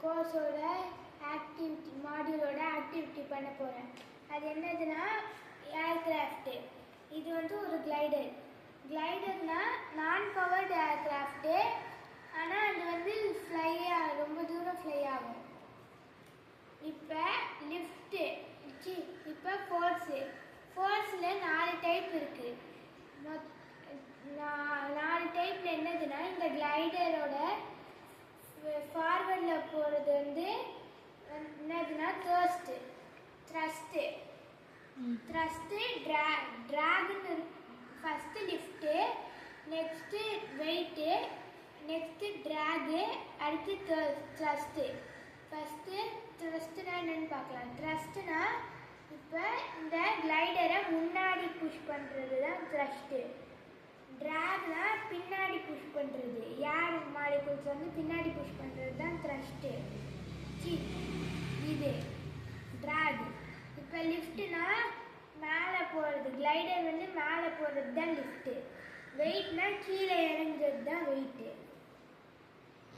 கோர்ஸோட activity மாடியூலோட activity பண்ண போகிறேன். அது என்னதுன்னா ஏர்கிராஃப்ட்டு. இது வந்து ஒரு கிளைடர். கிளைடர்னால் நான் பவர்டு ஏர்கிராஃப்ட்டு. ஆனால் அது வந்து ரொம்ப தூரம் ஃப்ளை ஆகும். இப்போ லிஃப்ட்டு, இப்போ ஃபோர்ஸில் 4 டைப் இருக்குது. 4 டைப்பில் என்னதுன்னா இந்த கிளைடரோட ஃபார்வர்டில் போகிறது வந்து என்னதுன்னா த்ரஸ்ட்டு, ட்ராகுன்னு first lift, next weight, next drag, அடுத்து த்ரஸ்ட்டு. ஃபஸ்ட்டு த்ரஸ்ட்டுனா என்னென்னு பார்க்கலாம். த்ரஸ்ட்டுனா இப்போ இந்த கிளைடரை முன்னாடி புஷ் பண்ணுறது தான் த்ரஸ்ட்டு. ட்ராக்னா பின்னாடி புஷ் பண்ணுறது, ஏர் மாலிகுல்ஸ் வந்து பின்னாடி புஷ் பண்ணுறது தான் த்ரஸ்ட்டு. இது ட்ராக். இப்போ லிஃப்ட்டுனா மேலே போகிறது, கிளைடர் வந்து மேலே போகிறது தான் லிஃப்ட்டு. வெயிட்னா கீழே இறங்குறது தான் வெயிட்டு.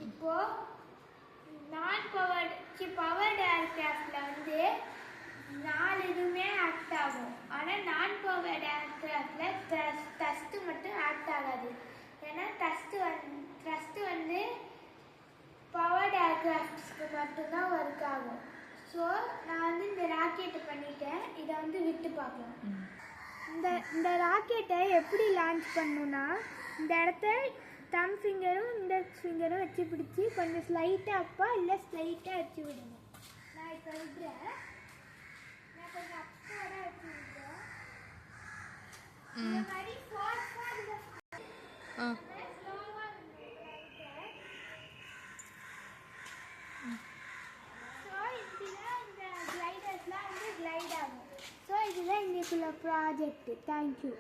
இப்போது பவர்டு ஏர்கிராஃப்டில் வந்து 4 இதுவுமே ஆக்ட் ஆகும். ஆனால் நான் பவர்டு ஏர்கிராஃப்டில் த்ரஸ்ட்டு மட்டும் ஆக்ட் ஆகாது. ஏன்னா த்ரஸ்ட்டு வந்து பவர்டு ஏர்கிராஃப்ட்ஸ்க்கு மட்டும்தான் ஒர்க் ஆகும். ஸோ நான் வந்து இந்த ராக்கெட்டை பண்ணிட்டேன். இதை வந்து விட்டு பார்க்கலாம். இந்த ராக்கெட்டை எப்படி லான்ச் பண்ணணுன்னா, இந்த இடத்த தம் ஃபிங்கரும் இண்டெக்ஸ் ஃபிங்கரும் வச்சு பிடிச்சி கொஞ்சம் ஸ்லைட்டாக அப்பா இல்லை ஸ்லைட்டாக வச்சு விடணும். நான் இப்போ விடுறேன். நான் கொஞ்சம் அப்பாவோட வச்சு விடுறேன். இந்த மாதிரி ஸ்லோவாக ஸோ இதில் இந்த கிளைடர்ஸ்லாம் வந்து கிளைட் ஆகும். ஸோ இதுதான் இன்னைக்குள்ள ப்ராஜெக்ட். தேங்க்யூ.